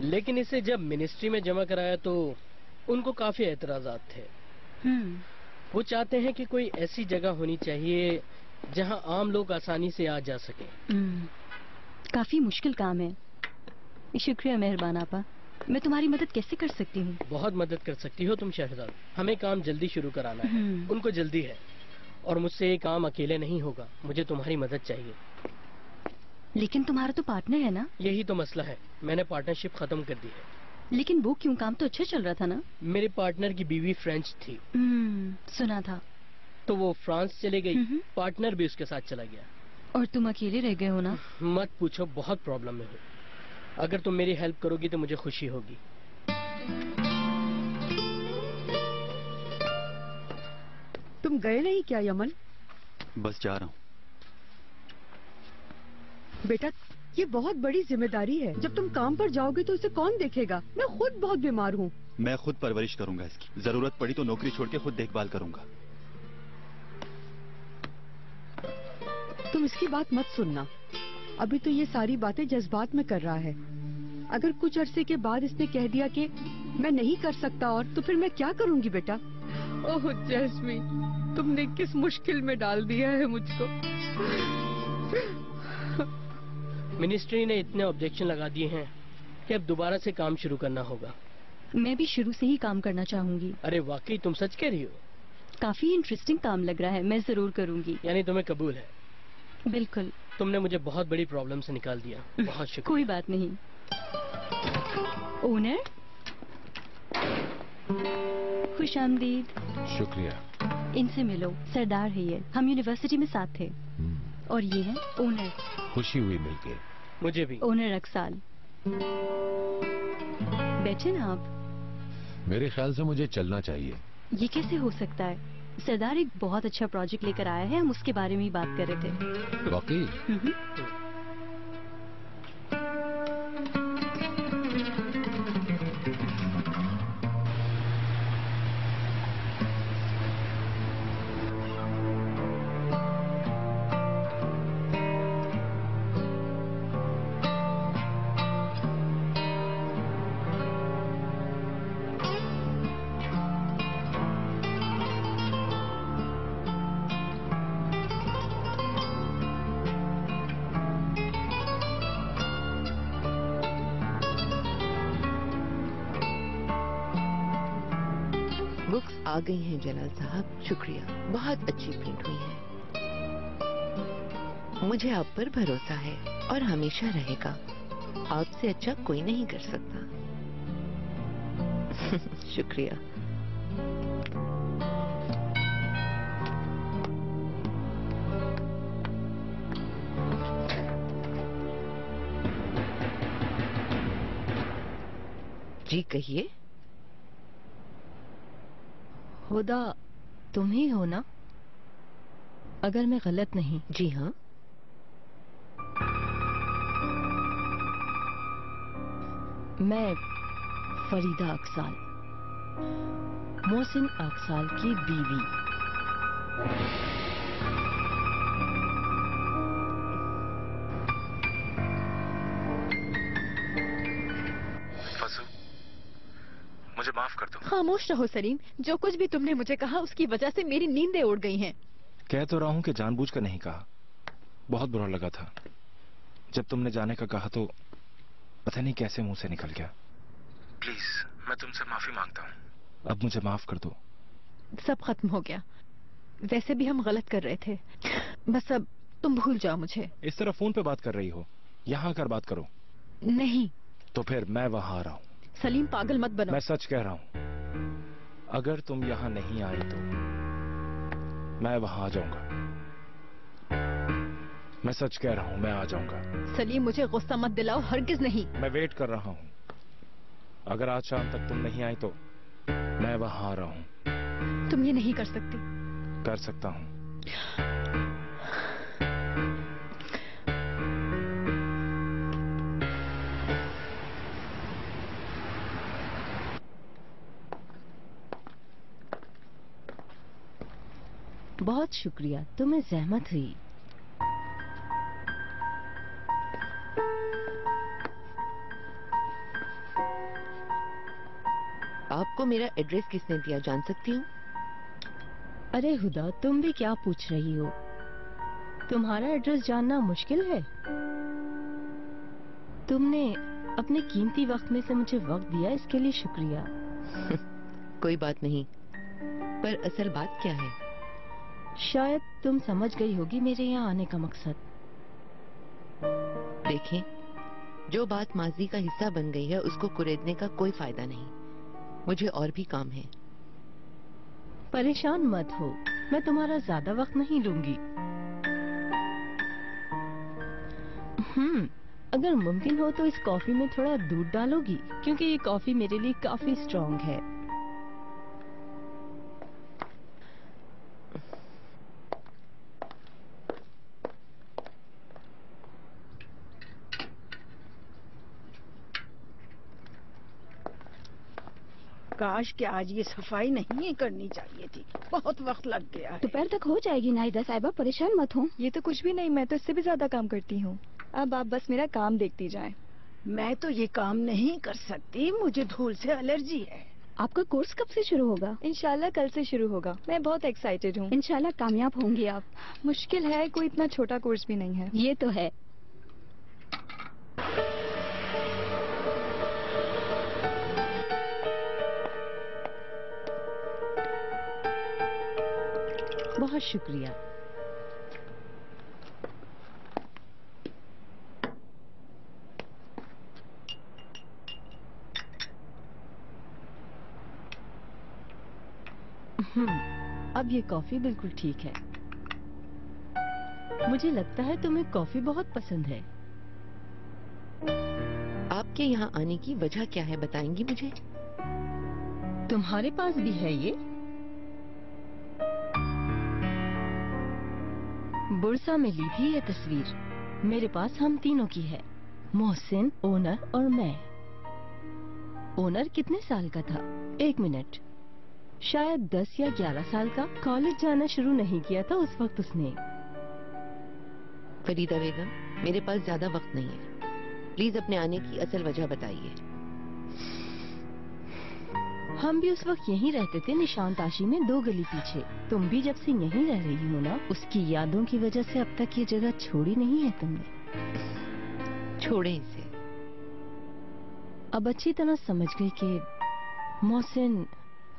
लेकिन इसे जब मिनिस्ट्री में जमा कराया तो उनको काफी एतराजात थे। वो चाहते हैं कि कोई ऐसी जगह होनी चाहिए जहां आम लोग आसानी से आ जा सकें। काफी मुश्किल काम है। शुक्रिया मेहरबान आपा। मैं तुम्हारी मदद कैसे कर सकती हूँ? बहुत मदद कर सकती हो तुम शहजाद। हमें काम जल्दी शुरू कराना है। उनको जल्दी है और मुझसे ये काम अकेले नहीं होगा। मुझे तुम्हारी मदद चाहिए। लेकिन तुम्हारा तो पार्टनर है ना? यही तो मसला है, मैंने पार्टनरशिप खत्म कर दी है। लेकिन वो क्यों? काम तो अच्छा चल रहा था ना? मेरे पार्टनर की बीवी फ्रेंच थी। सुना था। तो वो फ्रांस चले गई। पार्टनर भी उसके साथ चला गया। और तुम अकेले रह गए हो ना? मत पूछो, बहुत प्रॉब्लम में हूँ। अगर तुम मेरी हेल्प करोगी तो मुझे खुशी होगी। तुम गए नहीं क्या यमन? बस जा रहा हूँ। बेटा, ये बहुत बड़ी जिम्मेदारी है। जब तुम काम पर जाओगे तो उसे कौन देखेगा? मैं खुद बहुत बीमार हूँ। मैं खुद परवरिश करूंगा इसकी। जरूरत पड़ी तो नौकरी छोड़ के खुद देखभाल करूंगा। तुम इसकी बात मत सुनना। अभी तो ये सारी बातें जज्बात में कर रहा है। अगर कुछ अरसे के बाद इसने कह दिया कि मैं नहीं कर सकता और, तो फिर मैं क्या करूंगी बेटा? ओह जैस्मीन, तुमने किस मुश्किल में डाल दिया है मुझको। मिनिस्ट्री ने इतने ऑब्जेक्शन लगा दिए हैं कि अब दोबारा से काम शुरू करना होगा। मैं भी शुरू से ही काम करना चाहूंगी। अरे वाकई तुम सच कह रही हो? काफी इंटरेस्टिंग काम लग रहा है। मैं जरूर करूंगी। यानी तुम्हें कबूल है? बिल्कुल। तुमने मुझे बहुत बड़ी प्रॉब्लम से निकाल दिया। बहुत शुक्रिया। कोई बात नहीं। ओनर, खुशामदीद। शुक्रिया। इनसे मिलो, सरदार है ये। हम यूनिवर्सिटी में साथ थे। और ये है ओनर। खुशी हुई मिलके। मुझे भी। ओनर अक्साल। बैठे ना आप। मेरे ख्याल से मुझे चलना चाहिए। ये कैसे हो सकता है? सरदार एक बहुत अच्छा प्रोजेक्ट लेकर आया है। हम उसके बारे में ही बात कर रहे थे। वाकई? बुक्स आ गई हैं जलाल साहब। शुक्रिया, बहुत अच्छी प्रिंट हुई है। मुझे आप पर भरोसा है और हमेशा रहेगा। आपसे अच्छा कोई नहीं कर सकता। शुक्रिया। जी कहिए। हुदा, तुम ही हो ना? अगर मैं गलत नहीं। जी हाँ। मैं फरीदा अक्साल, मोहसिन अक्साल की बीवी। फसू, मुझे माफ कर दो। खामोश रहो सलीम। जो कुछ भी तुमने मुझे कहा उसकी वजह से मेरी नींदें उड़ गई हैं। कह तो रहा हूं कि जानबूझकर नहीं कहा। बहुत बुरा लगा था जब तुमने जाने का कहा तो पता नहीं कैसे मुंह से निकल गया। प्लीज, मैं तुमसे माफी मांगता हूँ। अब मुझे माफ कर दो। सब खत्म हो गया। वैसे भी हम गलत कर रहे थे। बस अब तुम भूल जाओ मुझे। इस तरह फोन पे बात कर रही हो, यहाँ आकर बात करो। नहीं। तो फिर मैं वहां आ रहा हूँ। सलीम पागल मत बनो। मैं सच कह रहा हूँ, अगर तुम यहाँ नहीं आए तो मैं वहां आ जाऊंगा। मैं सच कह रहा हूँ, मैं आ जाऊंगा। सलीम मुझे गुस्सा मत दिलाओ, हरगिज नहीं। मैं वेट कर रहा हूँ। अगर आज शाम तक तुम नहीं आई तो मैं वहां आ रहा हूँ। तुम ये नहीं कर सकते। कर सकता हूँ। बहुत शुक्रिया, तुम्हें जहमत हुई। आपको मेरा एड्रेस किसने दिया, जान सकती हूँ? अरे हुदा, तुम भी क्या पूछ रही हो? तुम्हारा एड्रेस जानना मुश्किल है? तुमने अपने कीमती वक्त में से मुझे वक्त दिया, इसके लिए शुक्रिया। कोई बात नहीं, पर असल बात क्या है? शायद तुम समझ गई होगी मेरे यहाँ आने का मकसद। देखें, जो बात माजी का हिस्सा बन गई है उसको कुरेदने का कोई फायदा नहीं। मुझे और भी काम है। परेशान मत हो, मैं तुम्हारा ज्यादा वक्त नहीं लूंगी। अगर मुमकिन हो तो इस कॉफी में थोड़ा दूध डालोगी, क्योंकि ये कॉफी मेरे लिए काफी स्ट्रॉन्ग है। काश कि आज ये सफाई नहीं करनी चाहिए थी, बहुत वक्त लग गया है। दोपहर तक हो जाएगी नाहिदा साहिबा, परेशान मत हो। ये तो कुछ भी नहीं, मैं तो इससे भी ज्यादा काम करती हूँ। अब आप बस मेरा काम देखती जाएं। मैं तो ये काम नहीं कर सकती, मुझे धूल से एलर्जी है। आपका कोर्स कब से शुरू होगा? इंशाल्लाह कल से शुरू होगा। मैं बहुत एक्साइटेड हूँ। इंशाल्लाह कामयाब होंगी आप। मुश्किल है, कोई इतना छोटा कोर्स भी नहीं है। ये तो है। बहुत शुक्रिया। अब ये कॉफी बिल्कुल ठीक है। मुझे लगता है तुम्हें कॉफी बहुत पसंद है। आपके यहाँ आने की वजह क्या है, बताएंगी मुझे? तुम्हारे पास भी है ये? बुरसा में ली थी ये तस्वीर। मेरे पास हम तीनों की है, मोहसिन, ओनर और मैं। ओनर कितने साल का था? 1 मिनट, शायद 10 या 11 साल का। कॉलेज जाना शुरू नहीं किया था उस वक्त उसने। फरीदा बेगम, मेरे पास ज्यादा वक्त नहीं है, प्लीज अपने आने की असल वजह बताइए। हम भी उस वक्त यहीं रहते थे, निशान ताशी में 2 गली पीछे। तुम भी जब से यहीं रह रही हो ना, उसकी यादों की वजह से अब तक ये जगह छोड़ी नहीं है तुमने। छोड़े इसे। अब अच्छी तरह समझ गई कि मोहसिन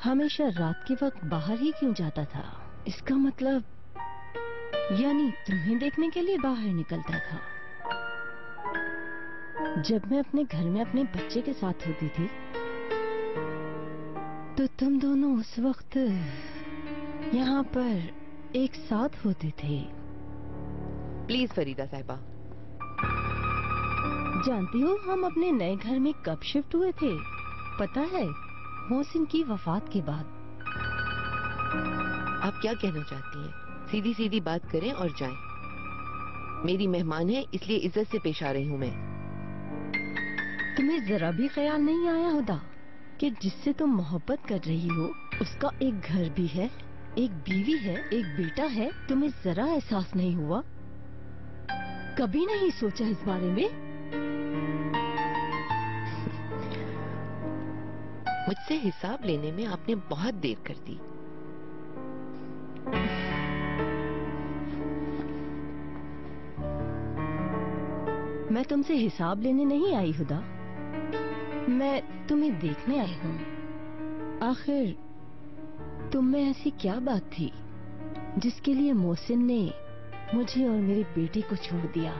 हमेशा रात के वक्त बाहर ही क्यों जाता था। इसका मतलब यानी तुम्हें देखने के लिए बाहर निकलता था। जब मैं अपने घर में अपने बच्चे के साथ होती थी तो तुम दोनों उस वक्त यहाँ पर एक साथ होते थे। प्लीज फरीदा साहिबा। जानती हो हम अपने नए घर में कब शिफ्ट हुए थे? पता है, मोहसिन की वफात के बाद। आप क्या कहना चाहती हैं? सीधी सीधी बात करें और जाएं। मेरी मेहमान है, इसलिए इज्जत से पेश आ रही हूँ मैं। तुम्हें जरा भी ख्याल नहीं आया होता कि जिससे तुम मोहब्बत कर रही हो उसका एक घर भी है, एक बीवी है, एक बेटा है? तुम्हें जरा एहसास नहीं हुआ? कभी नहीं सोचा इस बारे में? मुझसे हिसाब लेने में आपने बहुत देर कर दी। मैं तुमसे हिसाब लेने नहीं आई हुदा, मैं तुम्हें देखने आई हूँ। आखिर तुम में ऐसी क्या बात थी जिसके लिए मोहसिन ने मुझे और मेरी बेटी को छोड़ दिया?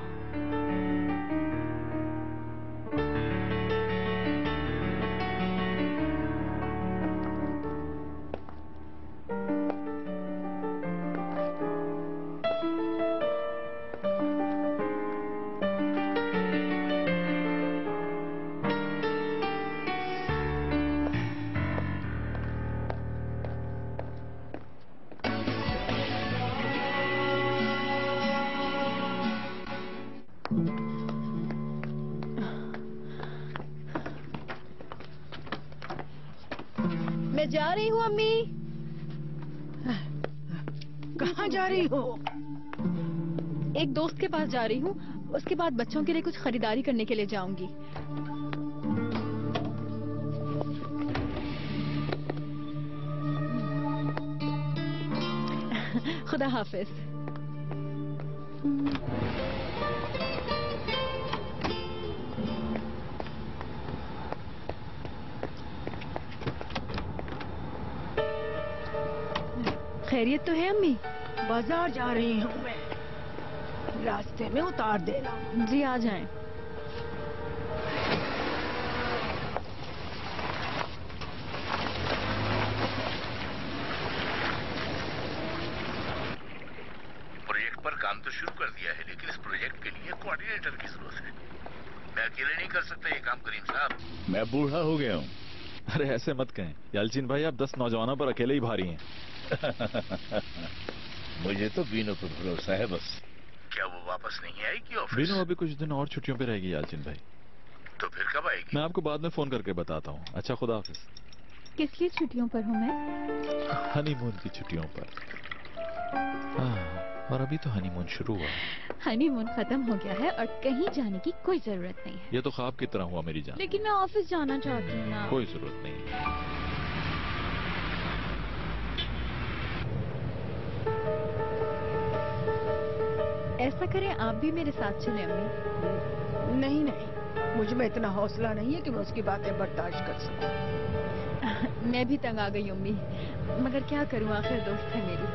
मैं जा रही हूँ अम्मी। कहाँ जा रही हो? एक दोस्त के पास जा रही हूँ, उसके बाद बच्चों के लिए कुछ खरीदारी करने के लिए जाऊंगी। खुदा हाफिज। खैरियत तो है अम्मी? बाजार जा रही हूँ मैं, रास्ते में उतार देना। जी आ जाएं। प्रोजेक्ट पर काम तो शुरू कर दिया है, लेकिन इस प्रोजेक्ट के लिए कोऑर्डिनेटर की जरूरत है। मैं अकेले नहीं कर सकता ये काम करीम साहब। मैं बूढ़ा हो गया हूँ। अरे ऐसे मत कहें यालचीन भाई, आप 10 नौजवानों पर अकेले ही भारी हैं। मुझे तो बीनू पर भरोसा है बस। क्या वो वापस नहीं आएगी ऑफिस? बीनू अभी कुछ दिन और छुट्टियों पे रहेगी यालचीन भाई। तो फिर कब आएगी? मैं आपको बाद में फोन करके बताता हूँ। अच्छा खुदा हाफिज। किस लिए छुट्टियों पर हूँ मैं? हनीमून की छुट्टियों पर। और अभी तो हनीमून शुरू हुआ। हनीमून खत्म हो गया है और कहीं जाने की कोई जरूरत नहीं है। ये तो ख्वाब की तरह हुआ मेरी जान। लेकिन मैं ऑफिस जाना चाहती हूँ ना। कोई जरूरत नहीं। ऐसा करें आप भी मेरे साथ चलें अम्मी। नहीं नहीं, मुझ में इतना हौसला नहीं है कि मैं उसकी बातें बर्दाश्त कर सकूं। मैं भी तंग आ गई अम्मी, मगर क्या करूं, आखिर दोस्त है मेरी।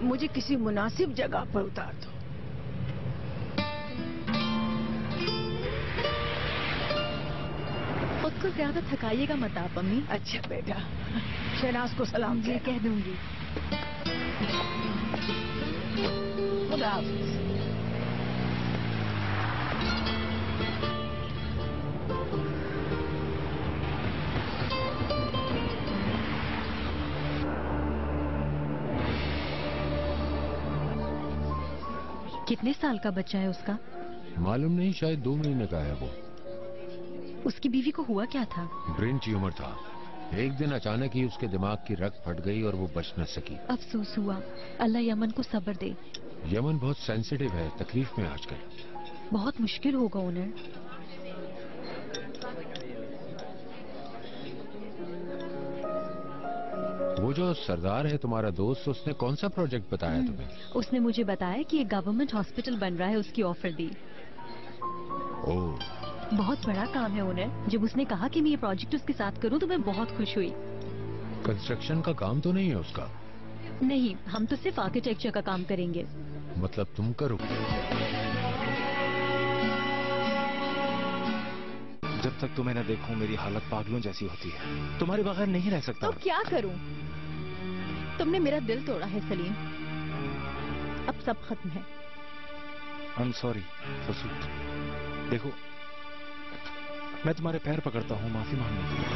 मुझे किसी मुनासिब जगह पर उतार दो। खुद को ज्यादा थकाइएगा मत आप अम्मी। अच्छा बेटा, शहनाज को सलाम जी कह दूंगी। खुदा हाफिज। कितने साल का बच्चा है उसका? मालूम नहीं, शायद 2 महीने का है वो। उसकी बीवी को हुआ क्या था? ब्रेन ट्यूमर था। एक दिन अचानक ही उसके दिमाग की रग फट गई और वो बच न सकी। अफसोस हुआ। अल्लाह यमन को सब्र दे। यमन बहुत सेंसिटिव है, तकलीफ में आजकल। बहुत मुश्किल होगा उन्हें। वो जो सरदार है तुम्हारा दोस्त, उसने कौन सा प्रोजेक्ट बताया तुम्हें? उसने मुझे बताया कि एक गवर्नमेंट हॉस्पिटल बन रहा है, उसकी ऑफर दी। ओह, बहुत बड़ा काम है उन्हें। जब उसने कहा कि मैं ये प्रोजेक्ट उसके साथ करूं तो मैं बहुत खुश हुई। कंस्ट्रक्शन का काम तो नहीं है उसका? नहीं, हम तो सिर्फ आर्किटेक्चर का काम करेंगे। मतलब तुम करोगे? जब तक तुम्हें न देखूं मेरी हालत पागलों जैसी होती है। तुम्हारे बगैर नहीं रह सकता। तो क्या करूं? तुमने मेरा दिल तोड़ा है सलीम, अब सब खत्म है। I'm sorry, फसूद। देखो, मैं तुम्हारे पैर पकड़ता हूँ माफी मांगने के लिए।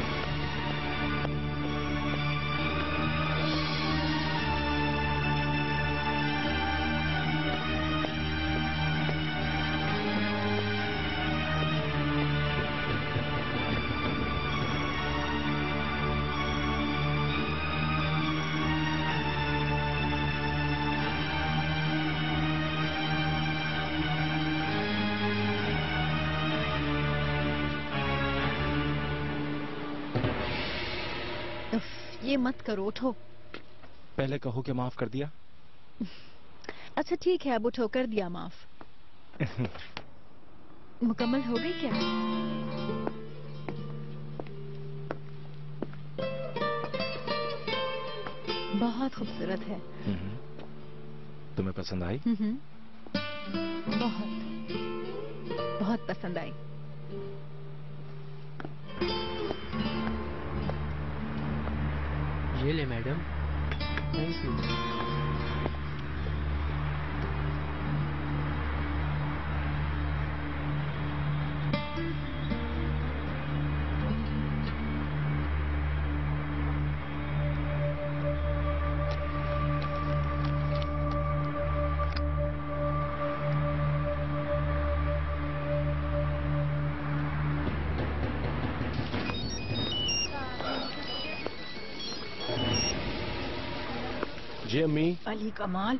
ये मत करो, उठो। पहले कहो कि माफ कर दिया। अच्छा ठीक है, अब उठो, कर दिया माफ। मुकम्मल हो गई क्या? बहुत खूबसूरत है। तुम्हें पसंद आई? बहुत बहुत पसंद आई। ये ले मैडम। Thank you. जी अम्मी। अली कमाल,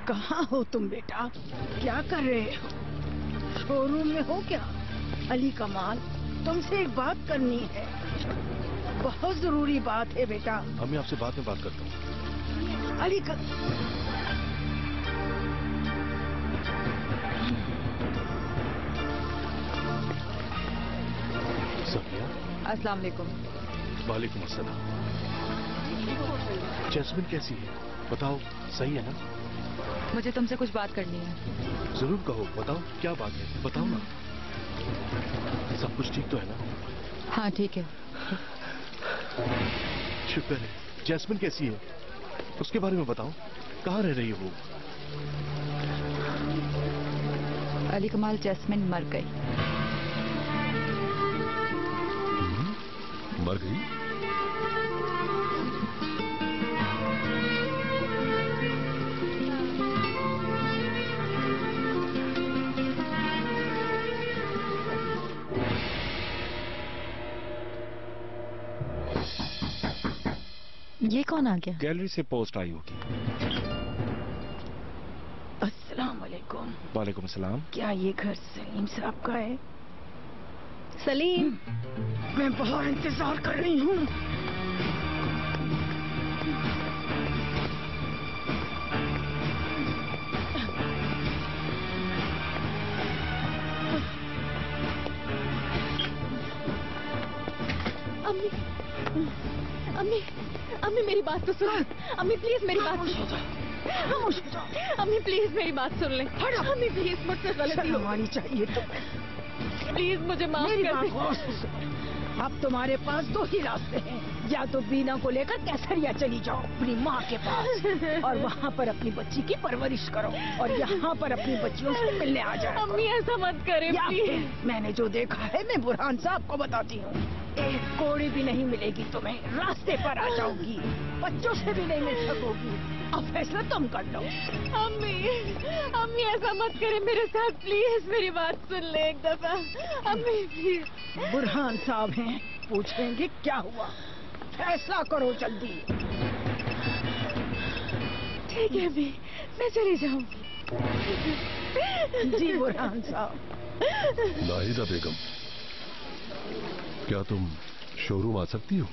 कहाँ हो तुम बेटा? क्या कर रहे हो? शोरूम में हो क्या? अली कमाल, तुमसे एक बात करनी है, बहुत जरूरी बात है बेटा। मैं आपसे बाद में बात करता हूँ। अली सफिया। अस्सलाम वालेकुम। वालेकुम अस्सलाम। जैस्मिन कैसी है? बताओ, सही है ना? मुझे तुमसे कुछ बात करनी है। जरूर कहो, बताओ क्या बात है, बताओ ना। सब कुछ ठीक तो है ना? हाँ ठीक है। शुक्र है। जैस्मिन कैसी है, उसके बारे में बताओ, कहाँ रह रही है वो? अली कमाल, जैस्मिन मर गई। मर गई? ये कौन आ गया? गैलरी से पोस्ट आई होगी। अस्सलाम वालेकुम। वालेकुम सलाम। क्या ये घर सलीम साहब का है? सलीम, मैं बहुत इंतजार कर रही हूँ। अम्मी, अम्मी, अम्मी मेरी बात तो सुन। अम्मी प्लीज मेरी बात सुन। अम्मी प्लीज मेरी बात सुन ले। अम्मी प्लीज, मुझसे गलती हमारी चाहिए तो प्लीज मुझे माफ कर दे। अब तुम्हारे पास दो ही रास्ते हैं, या तो बीना को लेकर कैसरिया चली जाओ अपनी माँ के पास और वहाँ पर अपनी बच्ची की परवरिश करो, और यहाँ पर अपनी बच्चियों से मिलने आ जाओ। अम्मी ऐसा मत करे प्लीज। मैंने जो देखा है मैं बुरहान साहब को बताती हूँ। एक कोड़ी भी नहीं मिलेगी तुम्हें, रास्ते पर आ जाओगी, बच्चों से भी नहीं मिल सकोगी। अब फैसला तुम कर लो। अम्मी, अम्मी ऐसा मत करे मेरे साथ, प्लीज मेरी बात सुन ले एक दफा। अम्मी प्लीज। बुरहान साहब हैं, पूछेंगे क्या हुआ, फैसला करो जल्दी। ठीक है अम्मी, मैं चली जाऊंगी। जी बुरहान साहब। नाहिदा बेगम, क्या तुम शोरूम आ सकती हो?